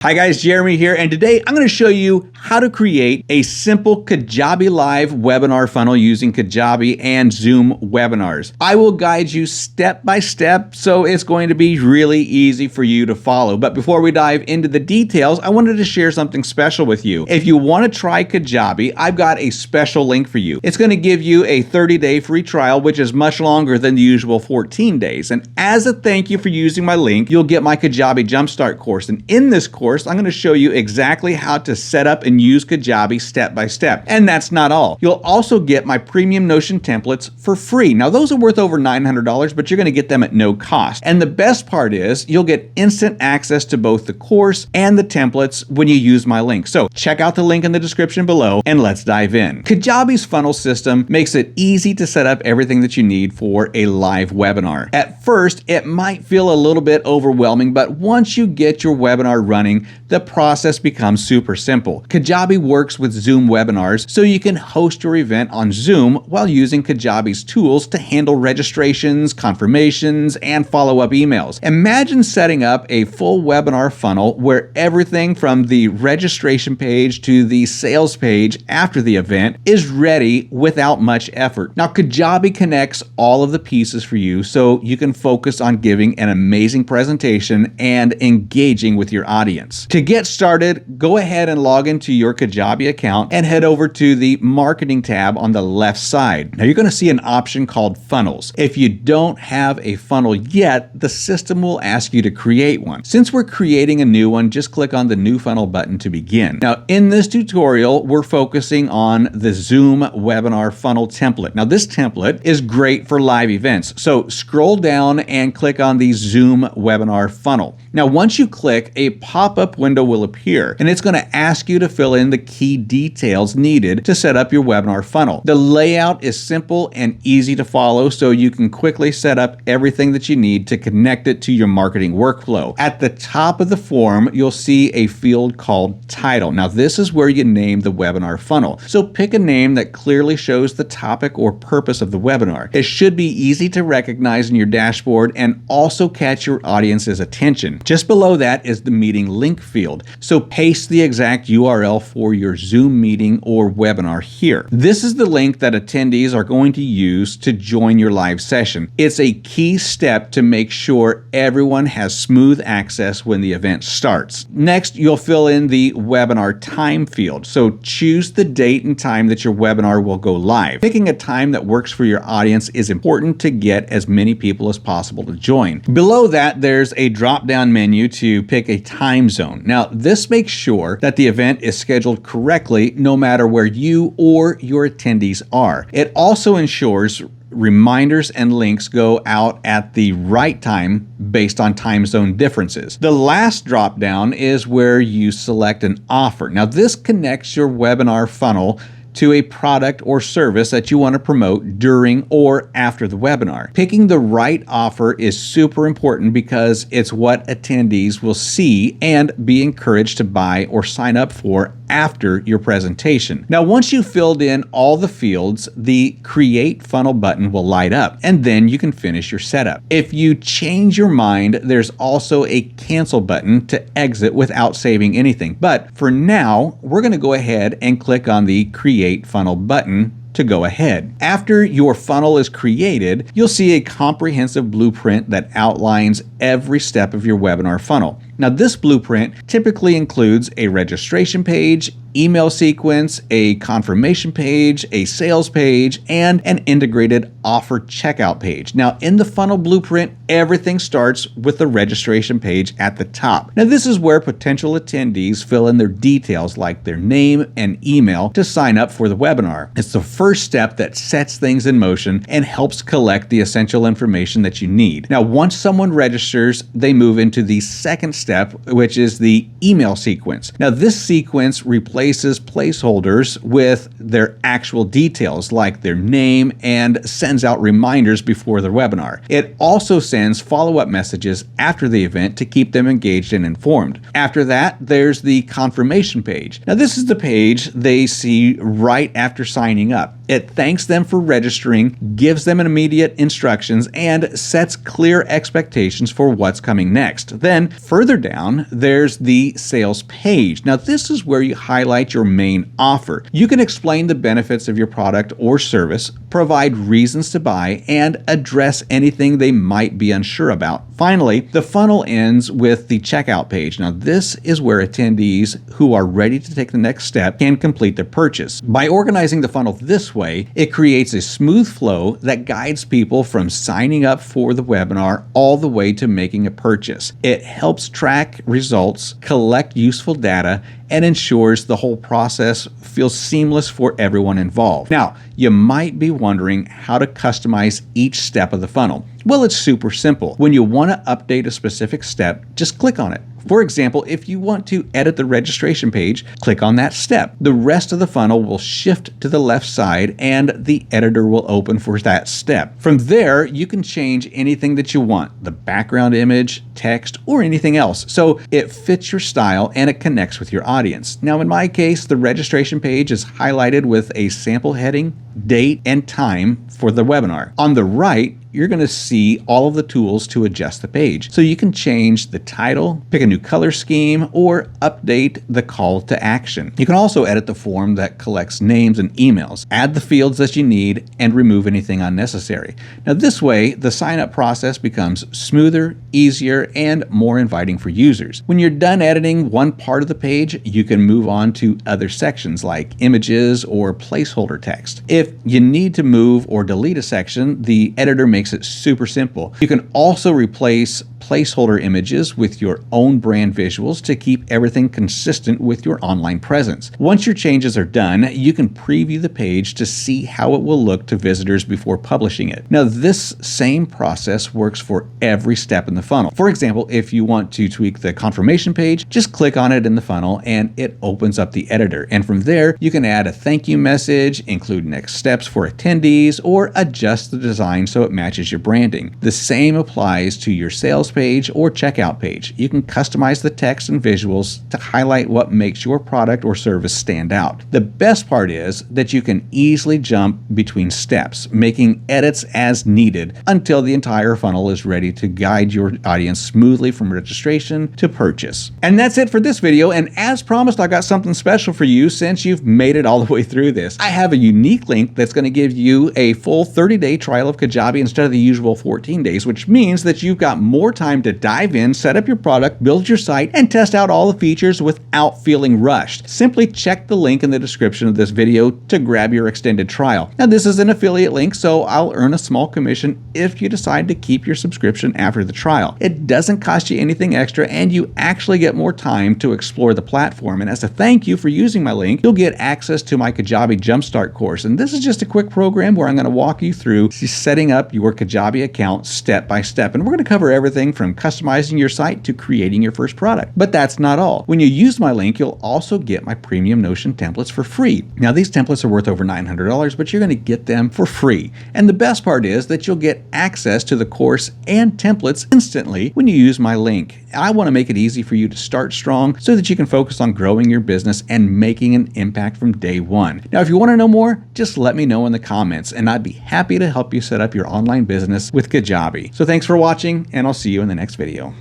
Hi guys, Jeremy here, and today I'm going to show you how to create a simple Kajabi Live webinar funnel using Kajabi and Zoom webinars. I will guide you step by step, so it's going to be really easy for you to follow. But before we dive into the details, I wanted to share something special with you. If you want to try Kajabi, I've got a special link for you. It's going to give you a 30-day free trial, which is much longer than the usual 14 days. And as a thank you for using my link, you'll get my Kajabi Jumpstart course. And in this course, I'm going to show you exactly how to set up and use Kajabi step by step. And that's not all. You'll also get my premium Notion templates for free. Now, those are worth over $900, but you're going to get them at no cost. And the best part is you'll get instant access to both the course and the templates when you use my link. So check out the link in the description below and let's dive in. Kajabi's funnel system makes it easy to set up everything that you need for a live webinar. At first, it might feel a little bit overwhelming, but once you get your webinar running, the process becomes super simple. Kajabi works with Zoom webinars, so you can host your event on Zoom while using Kajabi's tools to handle registrations, confirmations, and follow-up emails. Imagine setting up a full webinar funnel where everything from the registration page to the sales page after the event is ready without much effort. Now, Kajabi connects all of the pieces for you so you can focus on giving an amazing presentation and engaging with your audience. To get started, go ahead and log into your Kajabi account and head over to the Marketing tab on the left side. Now, you're going to see an option called Funnels. If you don't have a funnel yet, the system will ask you to create one. Since we're creating a new one, just click on the New Funnel button to begin. Now, in this tutorial, we're focusing on the Zoom webinar funnel template. Now, this template is great for live events. So scroll down and click on the Zoom webinar funnel. Now, once you click, a pop-up window will appear, and it's going to ask you to fill in the key details needed to set up your webinar funnel. The layout is simple and easy to follow, so you can quickly set up everything that you need to connect it to your marketing workflow. At the top of the form, you'll see a field called Title. Now, this is where you name the webinar funnel. So pick a name that clearly shows the topic or purpose of the webinar. It should be easy to recognize in your dashboard and also catch your audience's attention. Just below that is the meeting link field. So paste the exact URL for your Zoom meeting or webinar here. This is the link that attendees are going to use to join your live session. It's a key step to make sure everyone has smooth access when the event starts. Next, you'll fill in the webinar time field. So choose the date and time that your webinar will go live. Picking a time that works for your audience is important to get as many people as possible to join. Below that, there's a drop-down menu to pick a time zone. Now, this makes sure that the event is scheduled correctly no matter where you or your attendees are. It also ensures reminders and links go out at the right time based on time zone differences. The last drop down is where you select an offer. Now, this connects your webinar funnel to a product or service that you want to promote during or after the webinar. Picking the right offer is super important because it's what attendees will see and be encouraged to buy or sign up for after your presentation. Now, once you've filled in all the fields, the Create Funnel button will light up, and then you can finish your setup. If you change your mind, there's also a Cancel button to exit without saving anything. But for now, we're going to go ahead and click on the Create Funnel button to go ahead. After your funnel is created, you'll see a comprehensive blueprint that outlines every step of your webinar funnel. Now, this blueprint typically includes a registration page, email sequence, a confirmation page, a sales page, and an integrated offer checkout page. Now, in the funnel blueprint, everything starts with the registration page at the top. Now, this is where potential attendees fill in their details like their name and email to sign up for the webinar. It's the first step that sets things in motion and helps collect the essential information that you need. Now, once someone registers, they move into the second step, which is the email sequence. Now, this sequence replaces placeholders with their actual details like their name and sends out reminders before the webinar. It also sends follow-up messages after the event to keep them engaged and informed. After that, there's the confirmation page. Now, this is the page they see right after signing up. It thanks them for registering, gives them immediate instructions, and sets clear expectations for what's coming next. Then further down, there's the sales page. Now this is where you highlight your main offer. You can explain the benefits of your product or service, provide reasons to buy, and address anything they might be unsure about. Finally, the funnel ends with the checkout page. Now this is where attendees who are ready to take the next step can complete their purchase. By organizing the funnel this way, it creates a smooth flow that guides people from signing up for the webinar all the way to making a purchase. It helps track results, collect useful data, and ensures the whole process feels seamless for everyone involved. Now, you might be wondering how to customize each step of the funnel. Well, it's super simple. When you want to update a specific step, just click on it. For example, if you want to edit the registration page, click on that step. The rest of the funnel will shift to the left side and the editor will open for that step. From there, you can change anything that you want, the background image, text, or anything else. So it fits your style and it connects with your audience. Now, in my case, the registration page is highlighted with a sample heading, date, and time for the webinar. On the right, you're going to see all of the tools to adjust the page. So you can change the title, pick a new color scheme, or update the call to action. You can also edit the form that collects names and emails, add the fields that you need, and remove anything unnecessary. Now this way, the sign-up process becomes smoother, easier, and more inviting for users. When you're done editing one part of the page, you can move on to other sections like images or placeholder text. If you need to move or delete a section, the editor makes it super simple. You can also replace placeholder images with your own brand visuals to keep everything consistent with your online presence. Once your changes are done, you can preview the page to see how it will look to visitors before publishing it. Now, this same process works for every step in the funnel. For example, if you want to tweak the confirmation page, just click on it in the funnel and it opens up the editor. And from there, you can add a thank you message, include next steps for attendees, or adjust the design so it matches your branding. The same applies to your sales page or checkout page. You can customize the text and visuals to highlight what makes your product or service stand out. The best part is that you can easily jump between steps, making edits as needed until the entire funnel is ready to guide your audience smoothly from registration to purchase. And that's it for this video. And as promised, I got something special for you since you've made it all the way through this. I have a unique link that's going to give you a full 30-day trial of Kajabi instead of the usual 14 days, which means that you've got more time to dive in, set up your product, build your site, and test out all the features without feeling rushed. Simply check the link in the description of this video to grab your extended trial. Now, this is an affiliate link, so I'll earn a small commission if you decide to keep your subscription after the trial. It doesn't cost you anything extra, and you actually get more time to explore the platform. And as a thank you for using my link, you'll get access to my Kajabi Jumpstart course. And this is just a quick program where I'm going to walk you through setting up your Kajabi account step by step. And we're going to cover everything from customizing your site to creating your first product. But that's not all. When you use my link, you'll also get my premium Notion templates for free. Now, these templates are worth over $900, but you're going to get them for free. And the best part is that you'll get access to the course and templates instantly when you use my link. I want to make it easy for you to start strong so that you can focus on growing your business and making an impact from day one. Now, if you want to know more, just let me know in the comments, and I'd be happy to help you set up your online business with Kajabi. So thanks for watching, and I'll see you in the next video.